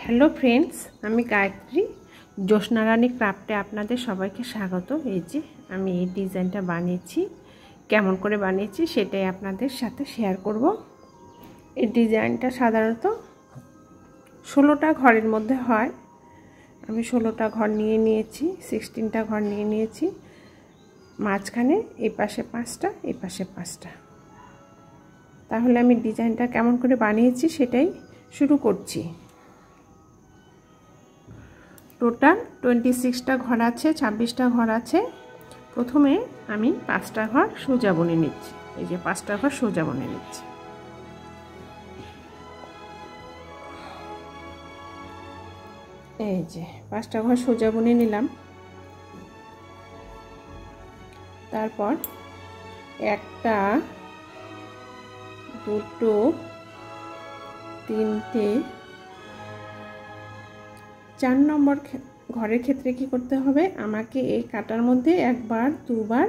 Hello friends, আমি গায়ত্রী। জ্যোৎস্না রানী ক্রাফটে আপনাদের সবাইকে স্বাগত। এই যে আমি এই ডিজাইনটা বানিয়েছি, কেমন করে বানিয়েছি সেটাই আপনাদের সাথে শেয়ার করব। এই ডিজাইনটা সাধারণত 16টা ঘরের মধ্যে হয়। আমি 16টা ঘর নিয়ে নিয়েছি, 16টা ঘর নিয়ে নিয়েছি। মাঝখানে এই পাশে 5টা, এই পাশে 5টা। তাহলে আমি ডিজাইনটা কেমন করে বানিয়েছি সেটাই শুরু করছি। টোটাল 26টা ঘর আছে, 26টা ঘর আছে। প্রথমে আমি 5টা ঘর সোজা বুনে নিচ্ছি। এই যে 5টা ঘর সোজা বুনে নিচ্ছি। এই যে 5টা ঘর সোজা বুনে নিলাম। তারপর 1টা 2টো 3টে 4 নম্বর ঘরের ক্ষেত্রে কি করতে হবে, আমাকে এই কাটার মধ্যে 1 বার 2 বার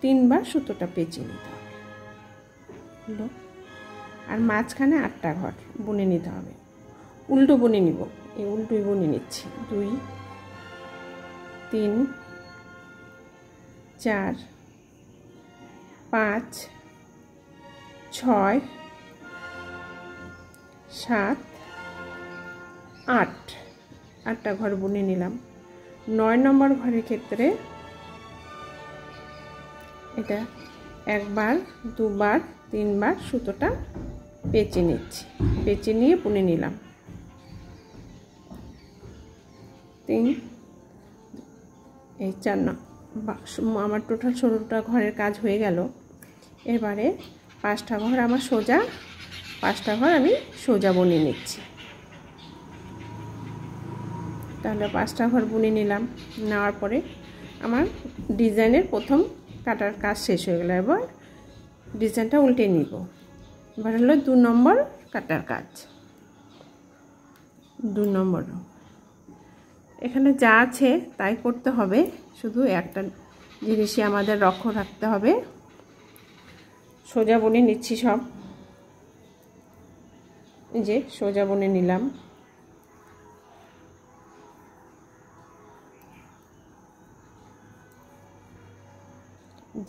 3 বার সুতোটা পেঁচিয়ে নিতে হবে। হলো। আর মাঝখানে 8টা ঘর বুনে নিতে হবে। উল্টো বুনে নিব, এই উল্টোই বুনে নিচ্ছি। 2 3 4 5 6 7 8, 8টা ঘর বুনে নিলাম। 9 নম্বর ঘরের ক্ষেত্রে এটা 1 বার 2 বার 3 বার সুতোটা পেঁচে নিচ্ছি। পেঁচে নিয়ে বুনে নিলাম। 3 এই 4 আমার টোটাল 16টা ঘরের কাজ হয়ে গেল। এবারে 5টা ঘর আমার সোজা, 5টা ঘর আমি সোজা বুনে নিচ্ছি। তাহলে 5টা ঘর বুনে নিলাম। নেওয়ার পরে আমার ডিজাইনের প্রথম কাটার কাজ শেষ হয়ে গেল। এবার ডিজাইনটা উল্টে নিব। এবার হলো 2 নম্বর কাটার কাজ। 2 নম্বর এখানে যা আছে তাই করতে হবে, শুধু একটা জিনিসই আমাদের লক্ষ্য রাখতে হবে। সোজা বুনে নিচ্ছি সব। এই যে সোজা বুনে নিলাম।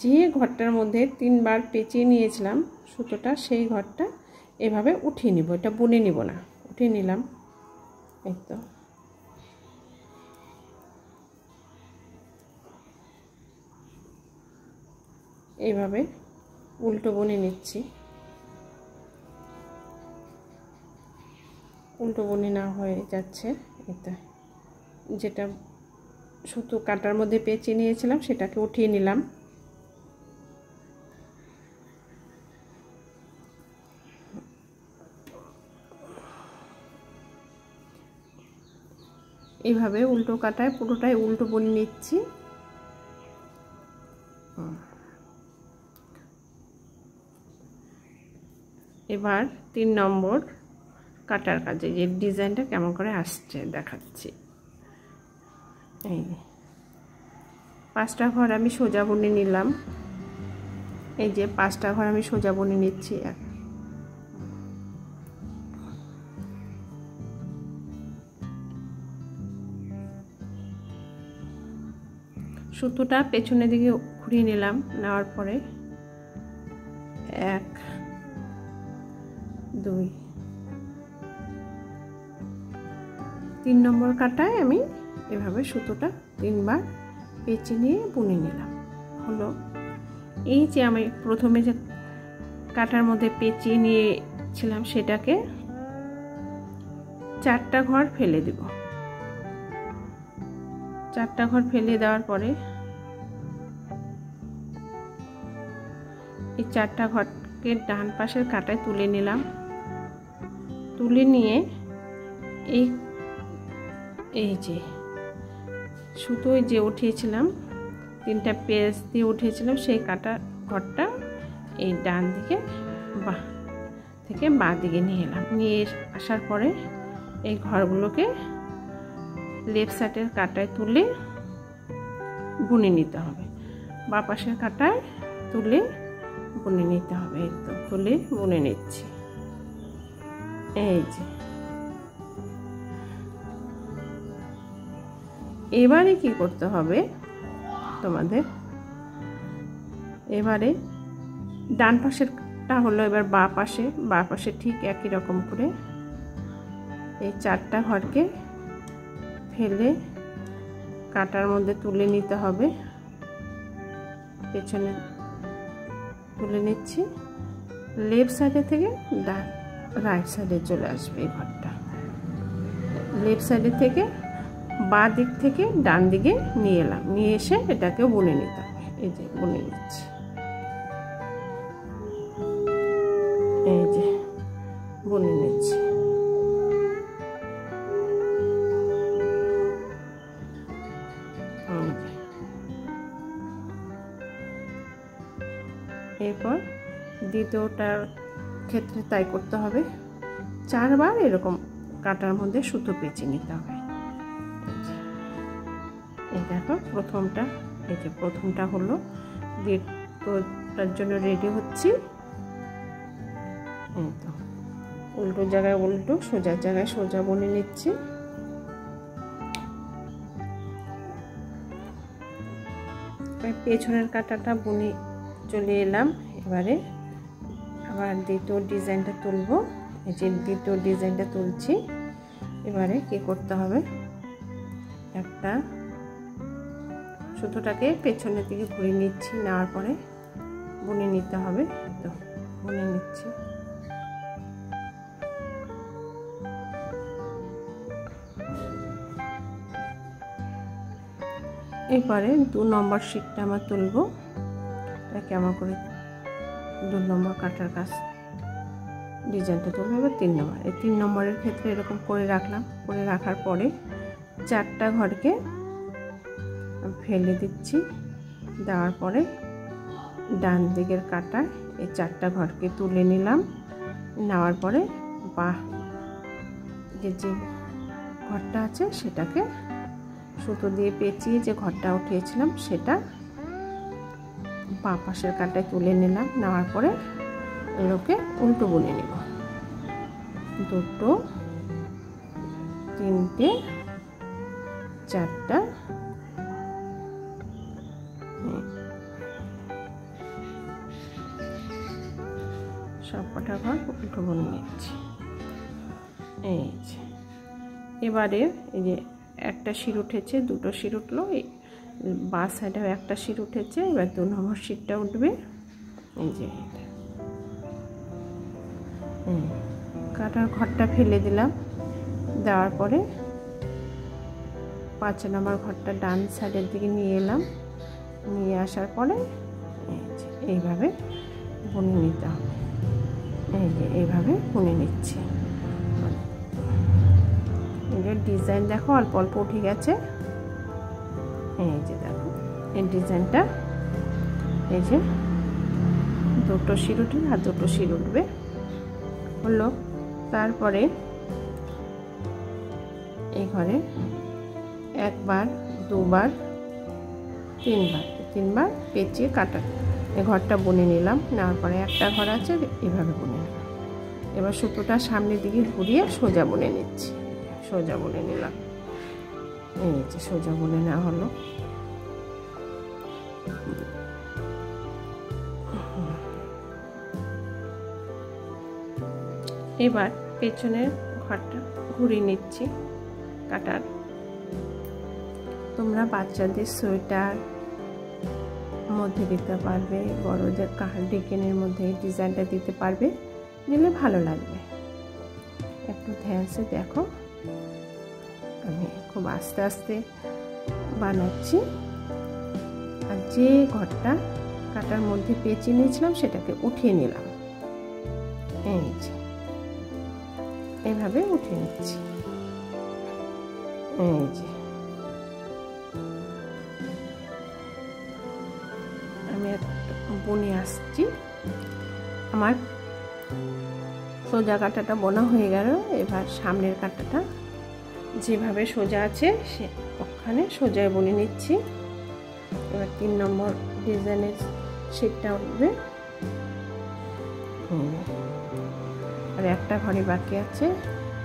যে ঘরটার মধ্যে 3 বার পেঁচিয়ে নিয়েছিলাম সুতোটা, সেই ঘরটা এভাবে উঠিয়ে নিব। এটা বুনে নিব না, উঠিয়ে নিলাম। এই তো এইভাবে উল্টো বুনে নিচ্ছি। উল্টো বুনে না হয়ে যাচ্ছে, এটা যেটা সুতো কাটার মধ্যে পেঁচিয়ে নিয়েছিলাম সেটাকে উঠিয়ে নিলাম। এইভাবে উল্টো কাটায় পুরোটাই উল্টো বুনে নিচ্ছি। এবার 3 নম্বর কাটার কাজে যে ডিজাইনটা কেমন করে আসছে দেখাচ্ছি। এই 5টা ঘর আমি সোজা বুনে নিলাম। এই যে 5টা ঘর আমি সোজা বুনে নিচ্ছি। সুতোটা পেছনের দিকে ঘুরিয়ে নিলাম। নেওয়ার পরে 1 2 3 নম্বর কাটায় আমি এভাবে সুতোটা 3 বার পেঁচে নিয়ে বুনে নিলাম। হলো। এই যে আমি প্রথমে যে কাটার মধ্যে পেঁচিয়ে নিয়েছিলাম সেটাকে 4টা ঘর ফেলে দেব। 4টা ঘর ফেলে দেওয়ার পরে এই 4টা ঘরকে ডান পাশের কাটায় তুলে নিলাম। তুলে নিয়ে এই যে সুতোয় যে উঠিয়েছিলাম, 3টা পেঁচ দিয়ে উঠিয়েছিলাম, সেই কাটা ঘরটা এই ডান দিকে থেকে বাঁ দিকে নিয়ে এলাম। নিয়ে আসার পরে এই ঘরগুলোকে লেফট সাইডের কাটায় তুলে বুনে নিতে হবে। বাঁ পাশের কাটায় তুলে বুনে নিতে হবে। একদম তুলে বুনে নিচ্ছি। এই যে এবারে কি করতে হবে তোমাদের, এবারে ডান পাশেরটা হলো এবার বাঁ পাশে ঠিক একই রকম করে এই 4টা ঘরকে ফেলে কাটার মধ্যে তুলে নিতে হবে। পেছনে তুলে নিচ্ছি, লেফট সাইডে থেকে রাইট সাইডে চলে আসবে এই ঘরটা। লেফট সাইডে থেকে বাঁ দিক থেকে ডান দিকে নিয়ে এলাম, নিয়ে এসে এটাকে বুনে নিতে হবে। এই যে বুনে নিচ্ছি, এই যে বুনে নিচ্ছি। এরপর দ্বিতীয়টার ক্ষেত্রে তাই করতে হবে, 4 বার এরকম কাটার মধ্যে সুতো পেঁচে নিতে হবে। এই দেখো প্রথমটা, এই যে প্রথমটা হলো, দ্বিতীয়টার জন্য রেডি হচ্ছি। এই তো উল্টো জায়গায় উল্টো, সোজা জায়গায় সোজা বুনে নিচ্ছি। পেছনের কাটাটা বুনে চলে এলাম। এবারে আবার দ্বিতীয় ডিজাইনটা তুলব। এই যে দ্বিতীয় ডিজাইনটা তুলছি। এবারে কি করতে হবে, একটা সুতোটাকে পেছনের দিকে ঘুরিয়ে নিচ্ছি, নেওয়ার পরে বুনে নিতে হবে। তো বুনে নিচ্ছি। এরপরে 2 নম্বর শিটটা আমরা তুলব। কেমন করে 2 নম্বর কাটার কাজ ডিজাইনটা তুলব। এবার 3 নম্বর, এই 3 নম্বরের ক্ষেত্রে এরকম করে রাখলাম। করে রাখার পরে 4টা ঘরকে ফেলে দিচ্ছি, দেওয়ার পরে ডান দিকের কাটায় এই 4টা ঘরকে তুলে নিলাম। নেওয়ার পরে বাঁ যে ঘরটা আছে সেটাকে সুতো দিয়ে পেঁচিয়ে যে ঘরটা উঠিয়েছিলাম সেটা বাঁ পাশের কাটায় তুলে নিলাম। নেওয়ার পরে এগুলোকে উল্টো বুনে নিব। 2, 3টে, 4টা, সব কটা ঘর উল্টো বুনে নিচ্ছি। এই যে এবারে এই যে একটা শির উঠেছে, 2টো শির উঠলো, বাঁ সাইডেও একটা শির উঠেছে। এবার 2 নম্বর শিরটা উঠবে। এই যে কাটার ঘরটা ফেলে দিলাম, দেওয়ার পরে 5 নম্বর ঘরটা ডান সাইডের দিকে নিয়ে এলাম। নিয়ে আসার পরে এইভাবে বুনে নিতে হবে। এই যে এইভাবে বুনে নিচ্ছি। ডিজাইন দেখো অল্প অল্প উঠে গেছে। এই যে দেখো এই ডিজাইনটা, এই যে 2টো শির উঠবে আর 2টো শির উঠবে হলো। তারপরে এই ঘরে 1 বার, 2 বার, 3 বার পেঁচিয়ে কাটা এই ঘরটা বুনে নিলাম। নেওয়ার পরে একটা ঘর আছে, এভাবে বুনে নিলাম। এবার সুতোটা সামনের দিকে ঘুরিয়ে সোজা বুনে নিচ্ছি। সোজা বুনে নিলাম। এই যে সোজা বুনে নেওয়া হলো। এবার পেছনের ঘরটা ঘুরিয়ে নিচ্ছি কাটার। তোমরা বাচ্চাদের সোয়েটার মধ্যে দিতে পারবে, বড়দের কার্ডিগানের মধ্যে এই ডিজাইনটা দিতে পারবে, দিলে ভালো লাগবে। একটু ধ্যানসে দেখো, আমি খুব আস্তে আস্তে বানাচ্ছি। আর যে ঘরটা কাটার মধ্যে পেঁচিয়ে নিয়েছিলাম সেটাকে উঠিয়ে নিলাম। এই যে এইভাবে উঠিয়ে নিচ্ছি। এই যে আমি বুনে আসছি। আমার সোজা কাটাটা বোনা হয়ে গেল। এবার সামনের কাটাটা যেভাবে সোজা আছে সে ওখানে সোজায় বুনে নিচ্ছি। এবার 3 নম্বর ডিজাইনের শিটটা উঠবে। আর একটা ঘরে বাকি আছে,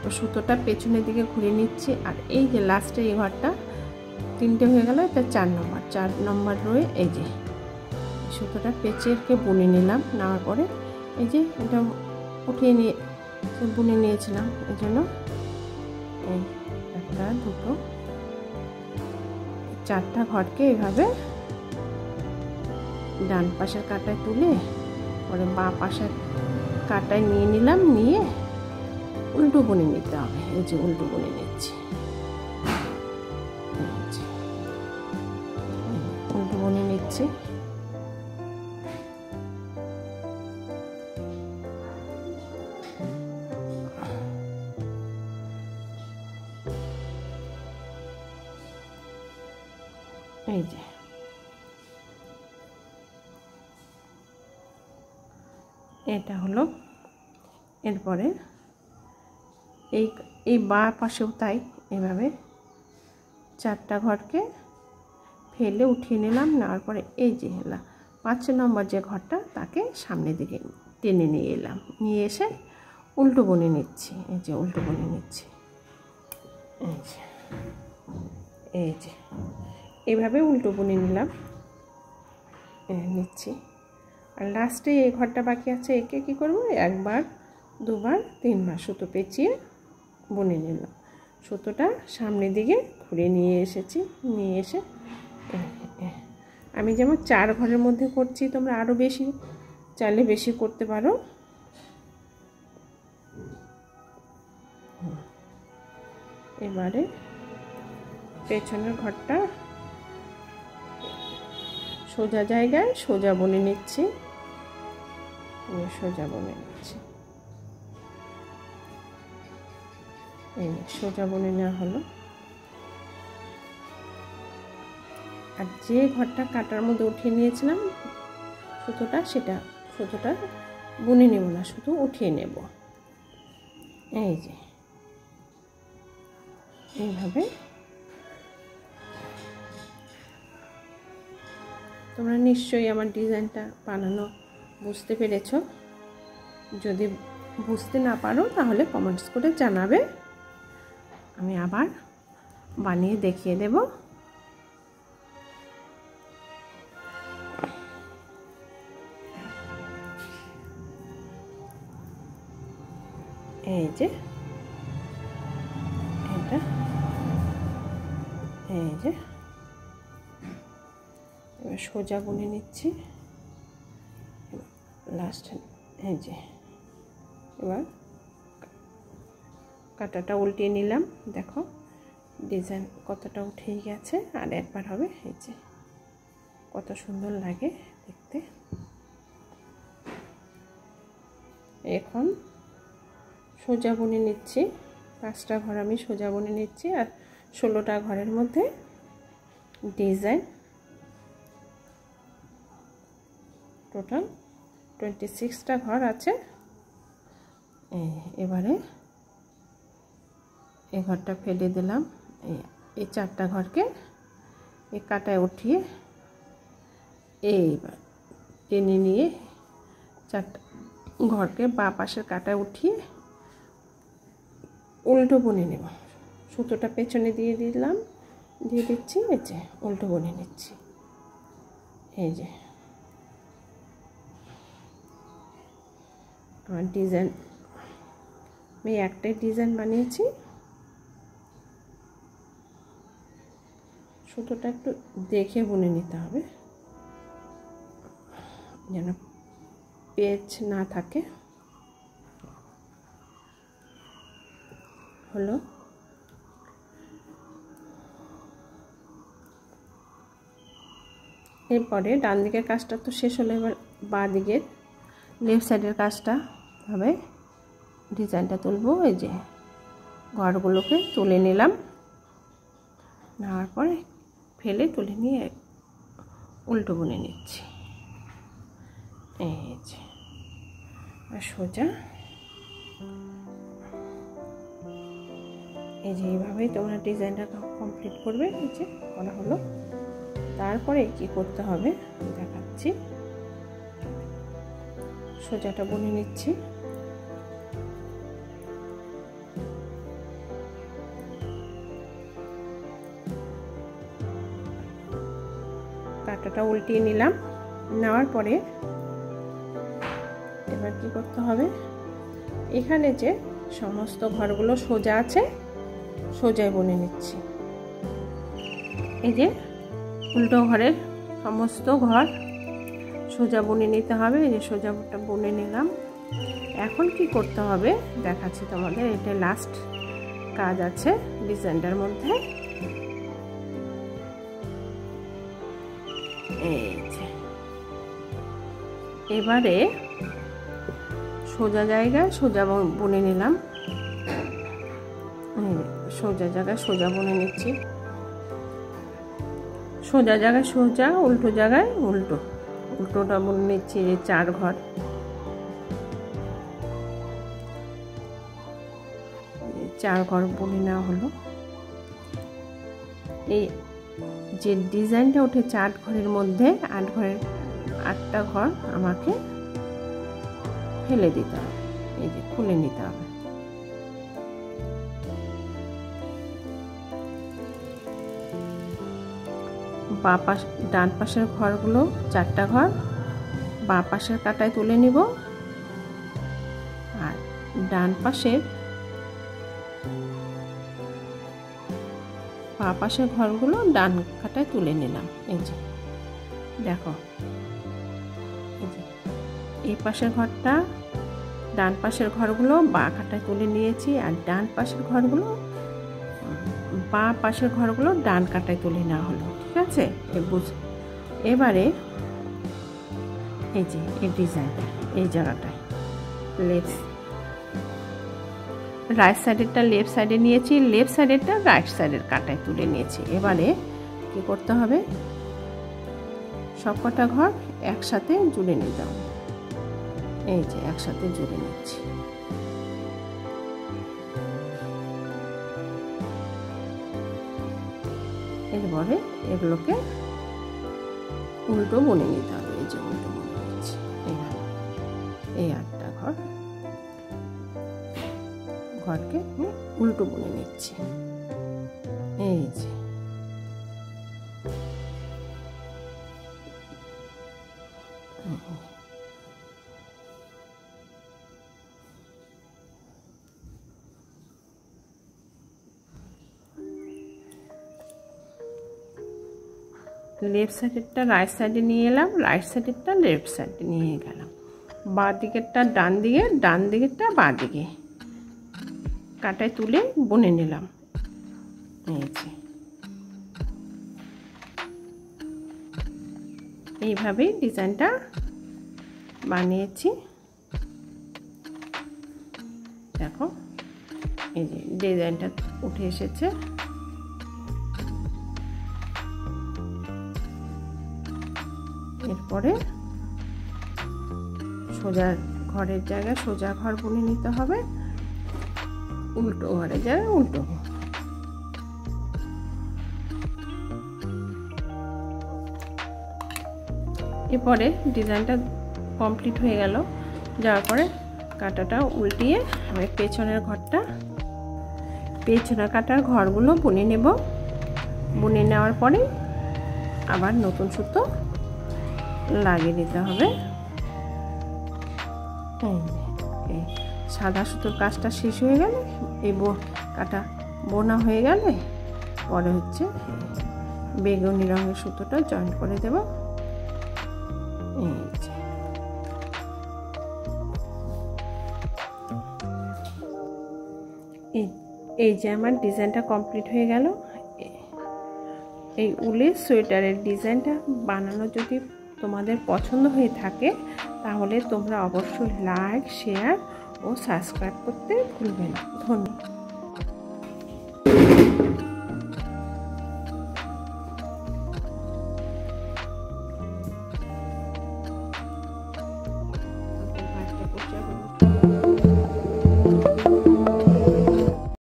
তো সুতোটা পেছনের দিকে ঘুরে নিচ্ছি। আর এই যে লাস্টে এই ঘরটা 3টে হয়ে গেল, এটা 4 নম্বর রয়ে এই যে সুতোটা পেঁচেকে বুনে নিলাম। নেওয়ার পরে এই যে এটা উঠিয়ে নিয়ে বুনে নিয়েছিলাম, এই জন্য এই 1 2 4টা ঘরকে এভাবে ডান পাশের কাঁটায় তুলে পরে বাঁ পাশের কাঁটায় নিয়ে নিলাম, নিয়ে উল্টো বুনে নিতে হবে। এই যে উল্টো বুনে নিচ্ছি, উল্টো বুনে নিচ্ছি। এই যে এটা হলো। এরপরে এই বাঁ পাশেও তাই, এভাবে 4টা ঘরকে ফেলে উঠিয়ে নিলাম। নেওয়ার পরে এই যে 5 নম্বর যে ঘরটা তাকে সামনের দিকে টেনে নিয়ে এলাম, নিয়ে এসে উল্টো বুনে নিচ্ছি। এই যে উল্টো বুনে নিচ্ছি, এই যে এইভাবে উল্টো বুনে নিলাম, নিচ্ছি। আর লাস্টে এই ঘরটা বাকি আছে, একে কী করব, 1 বার 2 বার 3 বার সুতো পেঁচিয়ে বুনে নিলাম। সুতোটা সামনের দিকে ঘুরে নিয়ে এসেছি, নিয়ে এসে আমি যেমন 4 ঘরের মধ্যে করছি, তোমরা আরও বেশি চাইলে বেশি করতে পারো। এবারে পেছনের ঘরটা সোজা জায়গায় সোজা বুনে নিচ্ছি, সোজা বুনে নিচ্ছি। এই সোজা বুনে নেওয়া হলো। আর যে ঘরটা কাটার মধ্যে উঠিয়ে নিয়েছিলাম সুতোটা, সেটা সুতোটা বুনে নেব না, শুধু উঠিয়ে নেব। এই যে এইভাবে তোমরা নিশ্চয়ই আমার ডিজাইনটা বানানো বুঝতে পেরেছো। যদি বুঝতে না পারো তাহলে কমেন্টস করে জানাবে, আমি আবার বানিয়ে দেখিয়ে দেব। এই যে এটা, এই যে এবার সোজা বুনে নিচ্ছি লাস্ট। এই যে এবার কাঁটাটা উল্টিয়ে নিলাম, দেখো ডিজাইন কতটা উঠেই গেছে। আর একবার হবে, এই যে কত সুন্দর লাগে দেখতে। এখন সোজা বুনে নিচ্ছি, 5টা ঘর আমি সোজা বুনে নিচ্ছি। আর 16টা ঘরের মধ্যে ডিজাইন, টোটাল 26টা ঘর আছে। এবারে এই ঘরটা ফেলে দিলাম, এই 4টা ঘরকে এই কাঁটায় উঠিয়ে এইবার টেনে নিয়ে 4টা ঘরকে বাঁ পাশের কাঁটায় উঠিয়ে উল্টো বুনে নেব। সুতোটা পেছনে দিয়ে দিচ্ছি, এই যে উল্টো বুনে নিচ্ছি। এই যে আমার ডিজাইন, আমি একটাই ডিজাইন বানিয়েছি। সুতোটা একটু দেখে বুনে নিতে হবে যেন পেচ না থাকে। হলো এরপরে ডান দিকের কাজটা তো শেষ হলো, এবার বাঁ দিকের লেফট সাইডের কাজটা হবে। ডিজাইনটা তুলবো, এই যে ঘরগুলোকে তুলে নিলাম, নেওয়ার পরে ফেলে তুলে নিয়ে উল্টো বুনে নিচ্ছি। এই যে সোজা, এই যে এইভাবেই তোমরা ডিজাইনটা কমপ্লিট করবে। এই যে করা হলো। তারপরে কি করতে হবে দেখাচ্ছি। সোজাটা বুনে নিচ্ছি। কাঁটাটা উল্টিয়ে নিলাম। নেওয়ার পরে এবার কি করতে হবে, এখানে যে সমস্ত ঘরগুলো সোজা আছে সোজায় বুনে নিচ্ছি। এই যে উল্টো ঘরের সমস্ত ঘর সোজা বুনে নিতে হবে। এই যে সোজাটা বুনে নিলাম। এখন কি করতে হবে দেখাচ্ছি তোমাদের। এটা লাস্ট কাজ আছে ডিজাইনটার মধ্যে। এই যে এবারে সোজা জায়গায় সোজা বুনে নিলাম। সোজা জায়গায় সোজা বুনে নিচ্ছি। সোজা জায়গায় সোজা, উল্টো জায়গায় উল্টো, উল্টোটা বুনে নিচ্ছি। এই 4 ঘর, এই 4 ঘর বুনে নেওয়া হলো। এই যে ডিজাইনটা ওঠে 4 ঘরের মধ্যে 8 ঘরের 8টা ঘর আমাকে ফেলে দিতে হবে। এই যে খুলে নিতে হবে। ডান পাশের ঘরগুলো 4টা ঘর বাঁ পাশের কাটায় তুলে নিব, আর ডান পাশের বাঁ পাশের ঘরগুলো ডান কাটায় তুলে নিলাম। এই যে দেখো, এই যে এই পাশের ঘরটা ডান পাশের ঘরগুলো বাঁ কাটায় তুলে নিয়েছি, আর ডান পাশের ঘরগুলো বাঁ পাশের ঘরগুলো ডান কাটায় তুলে নেওয়া হলো। ঠিক আছে, এবারে এই যে এই ডিজাইনটা এই জায়গাটায় রাইট সাইডেরটা লেফট সাইডে নিয়েছি, লেফট সাইডেরটা রাইট সাইডের কাটায় তুলে নিয়েছি। এবারে কি করতে হবে, সবকটা ঘর একসাথে জুড়ে নিতে হবে। এই যে একসাথে জুড়ে নিচ্ছি। এরপরে এগুলোকে উল্টো বুনে নিতে হবে। এই যে উল্টো বুনে নিচ্ছি। এই 8টা ঘরকে উল্টো বুনে নিচ্ছি। এই যে লেফট সাইডেরটা রাইট সাইডে নিয়ে এলাম, রাইট সাইডেরটা লেফট সাইডে নিয়ে গেলাম, বাঁ দিকেরটা ডান দিকে, ডান দিকেরটা বাঁ দিকে কাটায় তুলে বুনে নিলাম। এই যে এইভাবেই ডিজাইনটা বানিয়েছি। দেখো এই যে ডিজাইনটা উঠে এসেছে। এরপরে সোজা ঘরের জায়গায় সোজা ঘর বুনে নিতে হবে, উল্টো ঘরের জায়গায় উল্টো। এরপরে ডিজাইনটা কমপ্লিট হয়ে গেল। যাওয়ার পরে কাঁটাটা উল্টিয়ে আমি পেছনের কাটার ঘরগুলো বুনে নেব। বুনে নেওয়ার পরে আবার নতুন সুতো লাগিয়ে দিতে হবে। এই সাদা সুতোর কাজটা শেষ হয়ে গেলে, এই কাটা বোনা হয়ে গেলে পরে হচ্ছে বেগুনি রঙের সুতোটা জয়েন করে দেব। এই যে আমার ডিজাইনটা কমপ্লিট হয়ে গেল। এই উলের সোয়েটারের ডিজাইনটা বানানো যদি তোমাদের পছন্দ হয়ে থাকে তাহলে তোমরা অবশ্যই লাইক, শেয়ার ও সাবস্ক্রাইব করতে ভুলবে না। ধন্যবাদ।